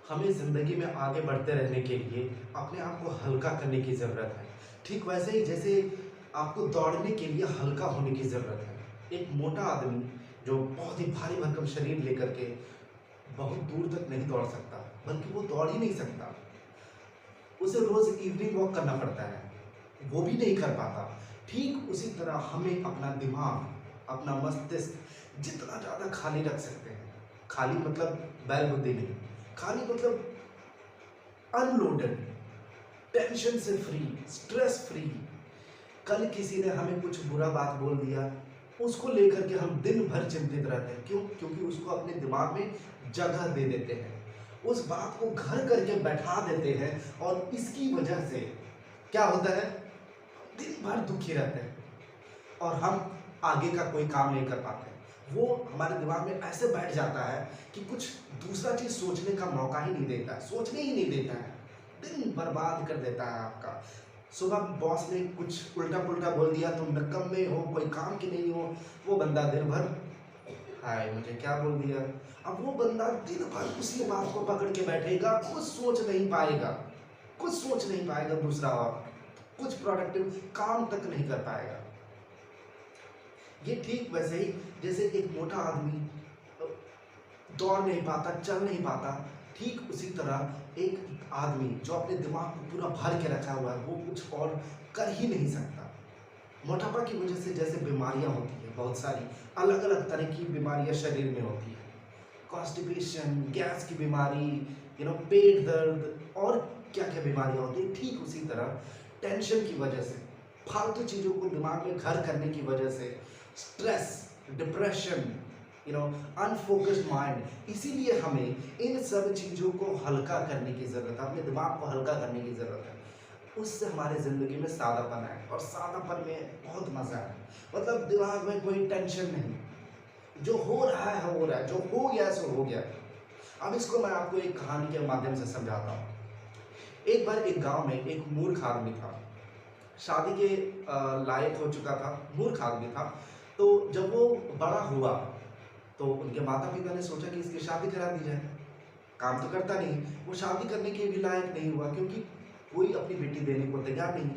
हमें ज़िंदगी में आगे बढ़ते रहने के लिए अपने आप को हल्का करने की ज़रूरत है। ठीक वैसे ही जैसे आपको दौड़ने के लिए हल्का होने की ज़रूरत है। एक मोटा आदमी जो बहुत ही भारी भरकम शरीर लेकर के बहुत दूर तक नहीं दौड़ सकता, बल्कि वो दौड़ ही नहीं सकता। उसे रोज़ इवनिंग वॉक करना पड़ता है, वो भी नहीं कर पाता। ठीक उसी तरह हमें अपना दिमाग, अपना मस्तिष्क जितना ज़्यादा खाली रख सकते हैं, खाली मतलब बैल बुद्धि नहीं, खाली मतलब अनलोडेड, टेंशन से फ्री, स्ट्रेस फ्री। कल किसी ने हमें कुछ बुरा बात बोल दिया, उसको लेकर के हम दिन भर चिंतित रहते हैं। क्यों? क्योंकि उसको अपने दिमाग में जगह दे देते हैं, उस बात को घर करके बैठा देते हैं, और इसकी वजह से क्या होता है, दिन भर दुखी रहते हैं और हम आगे का कोई काम नहीं कर पाते। वो हमारे दिमाग में ऐसे बैठ जाता है कि कुछ दूसरा चीज़ सोचने का मौका ही नहीं देता है, सोचने ही नहीं देता है, दिन बर्बाद कर देता है आपका। सुबह बॉस ने कुछ उल्टा-पुल्टा बोल दिया, तुम निकम्मे हो, कोई काम के नहीं हो, वो बंदा दिन भर, हाय मुझे क्या बोल दिया। अब वो बंदा दिन भर उसी बात को पकड़ के बैठेगा, कुछ सोच नहीं पाएगा, कुछ सोच नहीं पाएगा दूसरा, और कुछ प्रोडक्टिव काम तक नहीं कर पाएगा। ये ठीक वैसे ही जैसे एक मोटा आदमी दौड़ नहीं पाता, चल नहीं पाता, ठीक उसी तरह एक आदमी जो अपने दिमाग को पूरा भर के रखा हुआ है, वो कुछ और कर ही नहीं सकता। मोटापा की वजह से जैसे बीमारियां होती है, बहुत सारी अलग अलग तरह की बीमारियां शरीर में होती है, कॉन्स्टिपेशन, गैस की बीमारी, पेट दर्द, और क्या क्या बीमारियां होती है। ठीक उसी तरह टेंशन की वजह से, फालतू चीज़ों को दिमाग में घर करने की वजह से, स्ट्रेस, डिप्रेशन, अनफोकस्ड माइंड, इसीलिए हमें इन सब चीज़ों को हल्का करने की ज़रूरत है, अपने दिमाग को हल्का करने की ज़रूरत है। उससे हमारे ज़िंदगी में सादापन आए, और सादापन में बहुत मज़ा है। मतलब दिमाग में कोई टेंशन नहीं, जो हो रहा है हो रहा है, जो हो गया सो हो गया। अब इसको मैं आपको एक कहानी के माध्यम से समझाता हूँ। एक बार एक गांव में एक मूर्ख आदमी था, शादी के लायक हो चुका था, मूर्ख आदमी था। तो जब वो बड़ा हुआ तो उनके माता पिता ने सोचा कि इसकी शादी करा दी जाए। काम तो करता नहीं, वो शादी करने के भी लायक नहीं हुआ, क्योंकि कोई अपनी बेटी देने को तैयार नहीं।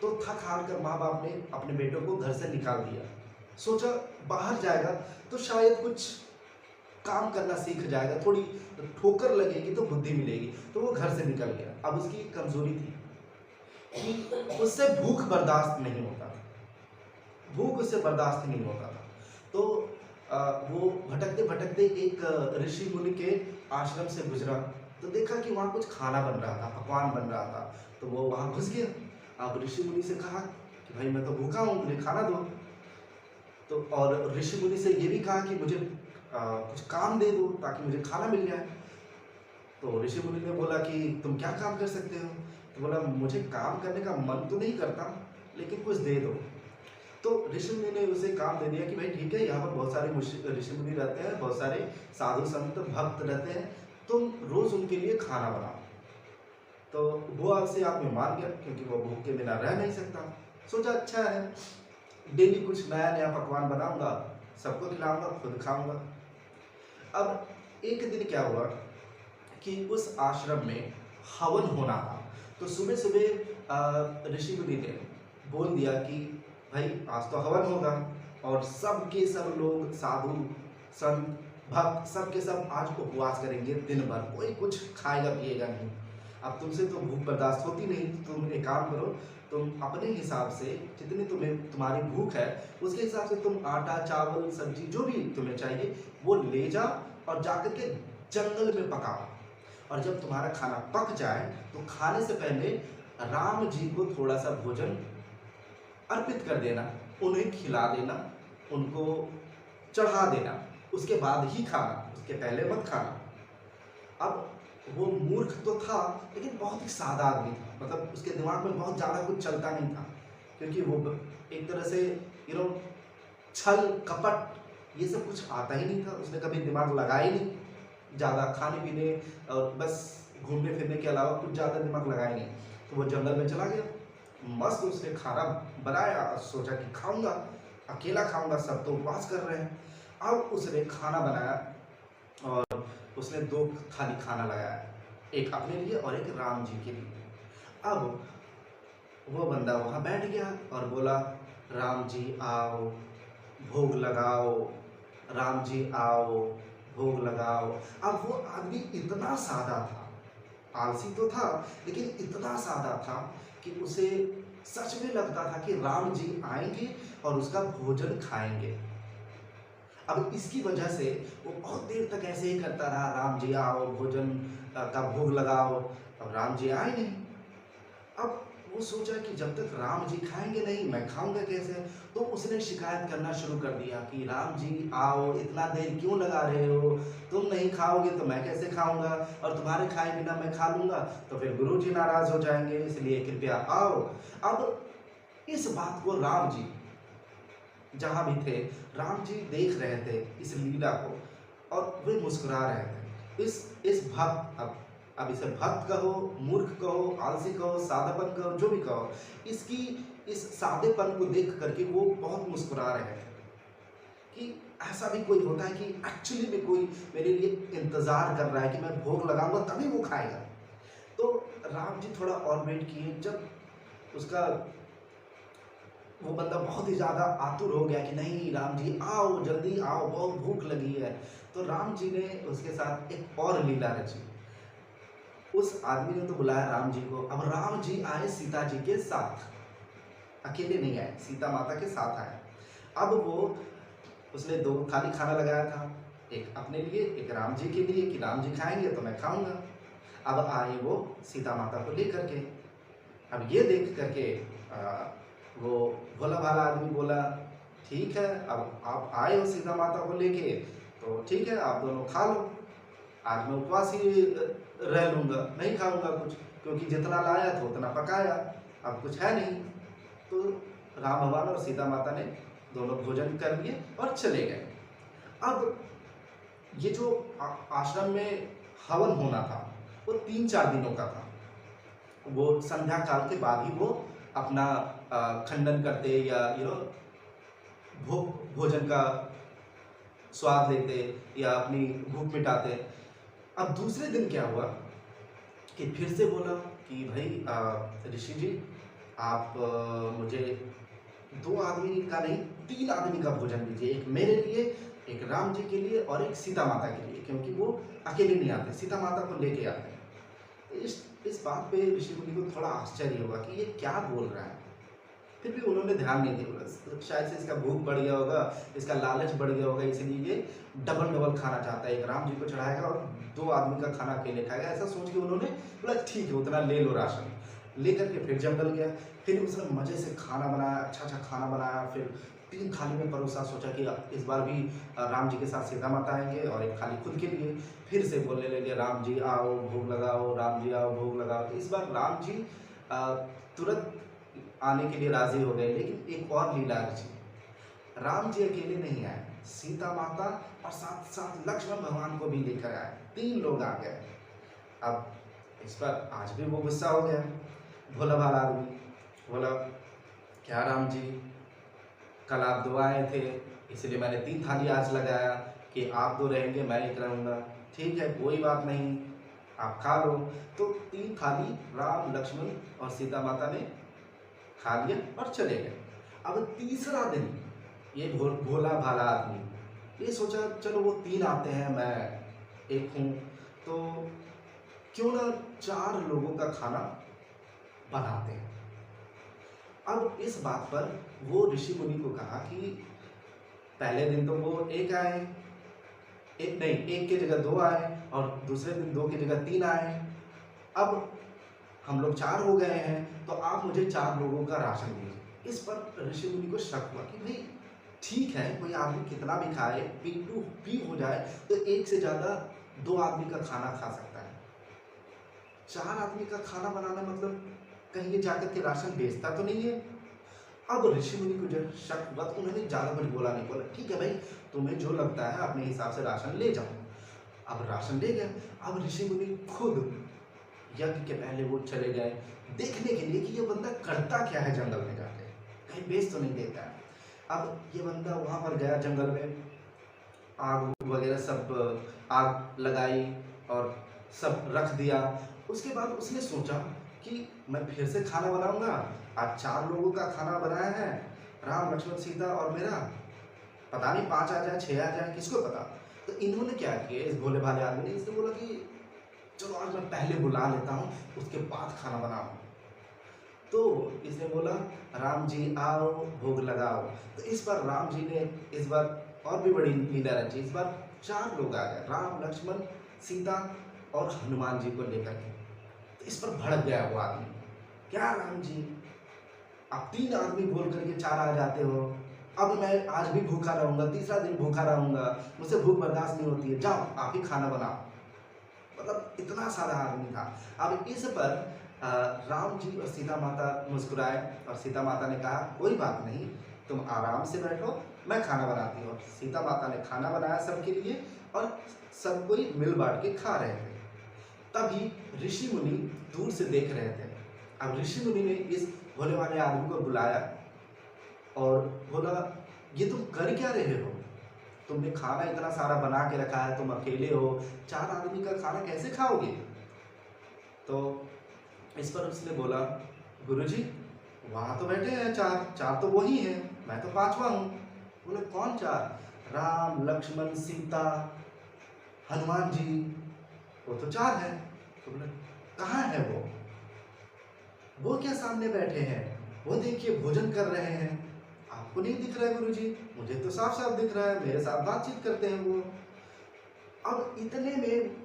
तो थक हार कर माँ बाप ने अपने बेटों को घर से निकाल दिया। सोचा बाहर जाएगा तो शायद कुछ काम करना सीख जाएगा, थोड़ी ठोकर लगेगी तो बुद्धि मिलेगी, तो वो घर से निकल गया। अब उसकी एक कमजोरी थी कि उससे भूख बर्दाश्त नहीं होता था, भूख उससे बर्दाश्त नहीं होता था। तो वो भटकते भटकते एक ऋषि मुनि के आश्रम से गुजरा, तो देखा कि वहाँ कुछ खाना बन रहा था, पकवान बन रहा था। तो वो वहाँ घुस गया। अब ऋषि मुनि से कहा कि भाई मैं तो भूखा हूँ, मुझे खाना दो। तो और ऋषि मुनि से ये भी कहा कि मुझे कुछ काम दे दो ताकि मुझे खाना मिल जाए। तो ऋषि मुनि ने बोला कि तुम क्या काम कर सकते हो? तो बोला मुझे काम करने का मन तो नहीं करता, लेकिन कुछ दे दो। तो ऋषि मुनि ने उसे काम दे दिया कि भाई ठीक है, यहाँ पर बहुत सारे ऋषि मुनि रहते हैं, बहुत सारे साधु संत भक्त रहते हैं, तुम रोज उनके लिए खाना बनाओ। तो वो आपसे आप में मान गया, क्योंकि वो भूख के बिना रह नहीं सकता। सोचा अच्छा है, डेली कुछ नया नया पकवान बनाऊंगा, सबको खिलाऊंगा, खुद खाऊंगा। अब एक दिन क्या हुआ कि उस आश्रम में हवन होना था। तो सुबह सुबह ऋषि मुनि ने बोल दिया कि भाई आज तो हवन होगा, और सब के सब लोग, साधु संत भक्त, सब के सब आज उपवास करेंगे दिन भर, कोई कुछ खाएगा पिएगा नहीं। अब तुमसे तो भूख बर्दाश्त होती नहीं, तुम एक काम करो, तुम अपने हिसाब से जितनी तुम्हारी भूख है उसके हिसाब से तुम आटा चावल सब्जी जो भी तुम्हें चाहिए वो ले जाओ, और जाकर के जंगल में पकाओ। और जब तुम्हारा खाना पक जाए तो खाने से पहले राम जी को थोड़ा सा भोजन अर्पित कर देना, उन्हें खिला देना, उनको चढ़ा देना, उसके बाद ही खाना, उसके पहले मत खाना। अब वो मूर्ख तो था, लेकिन बहुत ही सादा आदमी था, मतलब उसके दिमाग में बहुत ज़्यादा कुछ चलता नहीं था, क्योंकि वो एक तरह से यू नो छल कपट ये सब कुछ आता ही नहीं था, उसने कभी दिमाग लगाया ही नहीं, ज़्यादा खाने पीने और बस घूमने फिरने के अलावा कुछ ज़्यादा दिमाग लगाया नहीं। तो वो जंगल में चला गया, मस्त उसने खाना बनाया, सोचा कि खाऊंगा, अकेला खाऊंगा, सब तो उपवास कर रहे हैं। अब उसने खाना बनाया और उसने 2 थाली खाना लगाया, एक अपने लिए और एक राम जी के लिए। अब वो बंदा वहाँ बैठ गया और बोला, राम जी आओ, भोग लगाओ, राम जी आओ, भोग लगाओ। अब वो आदमी इतना सादा था, आलसी तो था लेकिन इतना सादा था कि उसे सच में लगता था कि राम जी आएंगे और उसका भोजन खाएंगे। अब इसकी वजह से वो बहुत देर तक ऐसे ही करता रहा, राम जी आओ, भोजन का भोग लगाओ। अब राम जी आए नहीं। अब वो सोचा कि जब तक राम जी खाएंगे नहीं, मैं खाऊंगा कैसे। तो उसने शिकायत करना शुरू कर दिया कि राम जी आओ, इतना देर क्यों लगा रहे हो, तुम नहीं खाओगे तो मैं कैसे खाऊंगा, और तुम्हारे खाए बिना मैं खा लूंगा तो फिर गुरु जी नाराज हो जाएंगे, इसलिए कृपया आओ। अब इस बात को राम जी जहाँ भी थे, राम जी देख रहे थे इस लीला को, और वे मुस्कुरा रहे थे। इस भक्त, अब इसे भक्त कहो, मूर्ख कहो, आलसी कहो, सादापन कहो, जो भी कहो, इसकी इस सादेपन को देख करके वो बहुत मुस्कुरा रहे थे कि ऐसा भी कोई होता है कि एक्चुअली में कोई मेरे लिए इंतजार कर रहा है कि मैं भोग लगाऊंगा तभी वो खाएगा। तो राम जी थोड़ा और वेट किए। जब उसका वो बंदा बहुत ही ज़्यादा आतुर हो गया कि नहीं राम जी आओ, जल्दी आओ, बहुत भूख लगी है, तो राम जी ने उसके साथ एक और लीला रची। उस आदमी ने तो बुलाया राम जी को। अब राम जी आए सीता जी के साथ, अकेले नहीं आए, सीता माता के साथ आए। अब वो उसने दो थाली खाना लगाया था, एक अपने लिए, एक राम जी के लिए कि राम जी खाएंगे तो मैं खाऊंगा। अब आए वो सीता माता को लेकर के। अब ये देख करके वो भोला भाला आदमी बोला, ठीक है, अब आप आए हो सीता माता को लेके तो ठीक है, आप दोनों खा लो, आज मैं उपवास ही रह लूँगा, नहीं खाऊंगा कुछ, क्योंकि जितना लाया था उतना पकाया, अब कुछ है नहीं। तो राम भगवान और सीता माता ने दोनों भोजन कर लिए और चले गए। अब ये जो आश्रम में हवन होना था वो 3-4 दिनों का था। वो संध्या काल के बाद ही वो अपना खंडन करते या भोजन का स्वाद लेते या अपनी भूख मिटाते। अब दूसरे दिन क्या हुआ कि फिर से बोला कि भाई ऋषि जी, आप मुझे 2 आदमी का नहीं, 3 आदमी का भोजन दीजिए, एक मेरे लिए, एक राम जी के लिए और एक सीता माता के लिए, क्योंकि वो अकेले नहीं आते, सीता माता को लेके आते हैं। तो इस बात पे ऋषि मुनि को थोड़ा आश्चर्य हुआ कि ये क्या बोल रहा है। फिर भी उन्होंने ध्यान नहीं दिया, शायद से इसका भूख बढ़ गया होगा, इसका लालच बढ़ गया होगा, इसलिए ये डबल डबल खाना चाहता है, एक राम जी को चढ़ाएगा और 2 आदमी का खाना अकेले खाएगा। ऐसा सोच के उन्होंने बोला ठीक है, उतना ले लो राशन। लेकर के फिर जंगल गया, फिर उसने मज़े से खाना बनाया, अच्छा अच्छा खाना बनाया, फिर 3 थाली में परोसा। सोचा कि इस बार भी राम जी के साथ सीता माता आएंगे और एक थाली खुद के लिए। फिर से बोलने लगे, राम जी आओ, भोग लगाओ, राम जी आओ, भोग लगाओ। तो इस बार राम जी तुरंत आने के लिए राजी हो गए। लेकिन एक और लीला रची, राम जी अकेले नहीं आए, सीता माता और साथ साथ लक्ष्मण भगवान को भी लेकर आए, 3 लोग आ गए। अब इस पर आज भी वो गुस्सा हो गया, भोला भाला आदमी बोला, क्या राम जी, कल आप 2 आए थे, इसलिए मैंने 3 थाली आज लगाया कि आप 2 रहेंगे, मैं 1 रहूँगा। ठीक है, कोई बात नहीं, आप खा लो। तो 3 थाली राम, लक्ष्मण और सीता माता ने खा लिया और चले गए। अब तीसरा दिन ये भोला भाला आदमी ये सोचा, चलो वो 3 आते हैं, मैं 1 हूँ, तो क्यों ना 4 लोगों का खाना बनाते हैं। अब इस बात पर वो ऋषि मुनि को कहा कि पहले दिन तो वो 1 आए, एक नहीं, 1 की जगह 2 आए, और दूसरे दिन 2 की जगह 3 आए। अब हम लोग 4 हो गए हैं, तो आप मुझे 4 लोगों का राशन दीजिए। इस पर ऋषि मुनि को शक हुआ कि भाई ठीक है, कोई आदमी कितना भी खाए, पी हो जाए तो 1 से ज़्यादा 2 आदमी का खाना खा सकता है, 4 आदमी का खाना बनाना मतलब कहीं ये जाकर के राशन बेचता तो नहीं है। अब ऋषि मुनि को जब शक हुआ तो उन्होंने ज़्यादा कुछ बोला नहीं, बोला ठीक है भाई, तुम्हें जो लगता है अपने हिसाब से राशन ले जाओ। अब राशन ले गया। अब ऋषि मुनि खुद यज्ञ के पहले वो चले गए देखने के लिए कि ये बंदा करता क्या है जंगल में जाके, कहीं बेच तो नहीं देता है। अब ये बंदा वहाँ पर गया जंगल में, आग वगैरह सब आग लगाई और सब रख दिया। उसके बाद उसने सोचा कि मैं फिर से खाना बनाऊंगा। आज 4 लोगों का खाना बनाया है, राम लक्ष्मण सीता और मेरा, पता नहीं 5 आ जाए 6 आ जाए, किसको पता। तो इन्होंने क्या किया, इस भोले भाले आदमी ने, इसने बोला कि चलो आज मैं पहले बुला लेता हूँ, उसके बाद खाना बनाऊँ। तो इसने बोला राम जी आओ भोग लगाओ। तो इस बार राम जी ने इस बार और भी बड़ी लीला रची। इस बार 4 लोग आ गए, राम लक्ष्मण सीता और हनुमान जी को लेकर के। तो इस पर भड़क गया वो आदमी, क्या राम जी आप 3 आदमी बोल करके 4 आ जाते हो, अब मैं आज भी भूखा रहूंगा, तीसरा दिन भूखा रहूंगा, मुझसे भूख बर्दाश्त नहीं होती है, जाओ आप ही खाना बनाओ। मतलब इतना सारा आदमी था। अब इस पर राम जी और सीता माता मुस्कुराए और सीता माता ने कहा कोई बात नहीं, तुम आराम से बैठो, मैं खाना बनाती हूँ। सीता माता ने खाना बनाया सबके लिए और सब कोई मिल बांट के खा रहे थे। तभी ऋषि मुनि दूर से देख रहे थे। अब ऋषि मुनि ने इस भोले वाले आदमी को बुलाया और बोला ये तुम कर क्या रहे हो, तुमने खाना इतना सारा बना के रखा है, तुम अकेले हो, 4 आदमी का खाना कैसे खाओगे। तो इस पर उसने बोला गुरुजी वहाँ तो बैठे हैं 4, 4 तो वही हैं, मैं तो 5वां हूँ। बोले कौन 4, राम लक्ष्मण सीता हनुमान जी, वो तो 4 हैं। तो बोले कहाँ है वो क्या सामने बैठे हैं, वो देखिए भोजन कर रहे हैं, आपको नहीं दिख रहा है गुरुजी, मुझे तो साफ साफ दिख रहा है, मेरे साथ बातचीत करते हैं वो। अब इतने में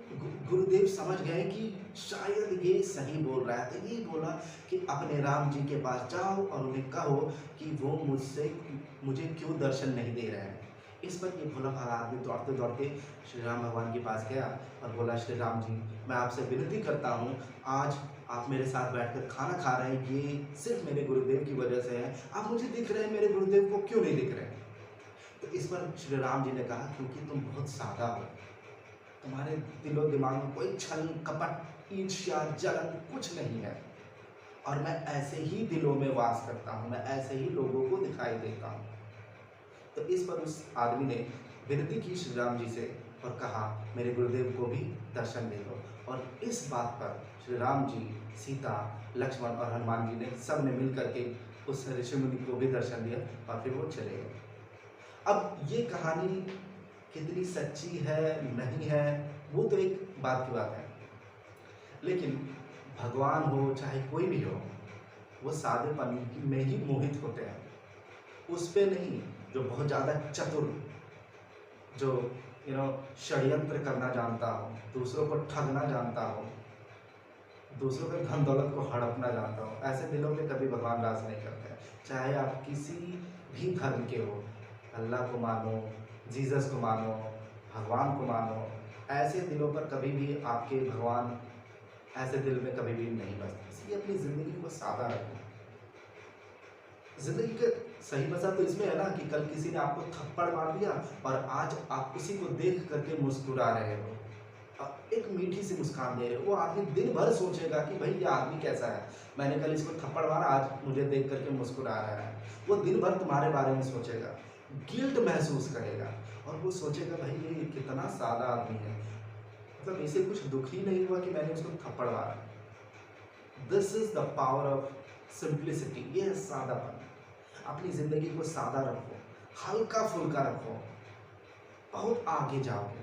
गुरुदेव समझ गए कि शायद ये सही बोल रहा है। तो ये बोला कि अपने राम जी के पास जाओ और उन्हें कहो कि वो मुझे क्यों दर्शन नहीं दे रहे हैं। इस पर ये भोला भाला आदमी दौड़ते दौड़ते श्री राम भगवान के पास गया और बोला श्री राम जी मैं आपसे विनती करता हूँ, आज आप मेरे साथ बैठकर खाना खा रहे हैं, ये सिर्फ मेरे गुरुदेव की वजह से है, आप मुझे दिख रहे हैं, मेरे गुरुदेव को क्यों नहीं दिख रहे। तो इस पर श्री राम जी ने कहा क्योंकि तुम बहुत सादा हो, तुम्हारे दिलो दिमाग में कोई छल कपट ईर्ष्या जलन कुछ नहीं है, और मैं ऐसे ही दिलों में वास करता हूँ, मैं ऐसे ही लोगों को दिखाई देता हूँ। तो इस पर उस आदमी ने विनती की श्री राम जी से और कहा मेरे गुरुदेव को भी दर्शन दे दो। और इस बात पर श्री राम जी सीता लक्ष्मण और हनुमान जी ने सब ने मिल करके उस ऋषि मुनि को भी दर्शन दिया और फिर वो चले गए। अब ये कहानी कितनी सच्ची है नहीं है वो तो एक बात की बात है, लेकिन भगवान हो चाहे कोई भी हो वो सादेपन में ही मोहित होते हैं, उस पे नहीं जो बहुत ज़्यादा चतुर, जो षड्यंत्र करना जानता हो, दूसरों को ठगना जानता हो, दूसरों के धन दौलत को हड़पना जानता हो, ऐसे दिलों पे कभी भगवान राज नहीं करते। चाहे आप किसी भी धर्म के हो, अल्लाह को मानो, जीसस को मानो, भगवान को मानो, ऐसे दिलों पर कभी भी आपके भगवान ऐसे दिल में कभी भी नहीं बसते। इसलिए अपनी ज़िंदगी को सादा रखो। ज़िंदगी का सही मजा तो इसमें है ना कि कल किसी ने आपको थप्पड़ मार दिया और आज आप उसी को देख करके मुस्कुरा रहे हो, एक मीठी सी मुस्कान दे रहे हो। वो आदमी दिन भर सोचेगा कि भाई ये आदमी कैसा है, मैंने कल इसको थप्पड़ मारा, आज मुझे देख करके मुस्कुरा रहा है। वो दिन भर तुम्हारे बारे में सोचेगा, गिल्ट महसूस करेगा और वो सोचेगा भाई ये कितना सादा आदमी है, मतलब इसे कुछ दुख ही नहीं हुआ कि मैंने उसको थप्पड़ मारा। This is the power of simplicity. ये सादापन। अपनी जिंदगी को सादा रखो, हल्का फुल्का रखो, बहुत आगे जाओगे।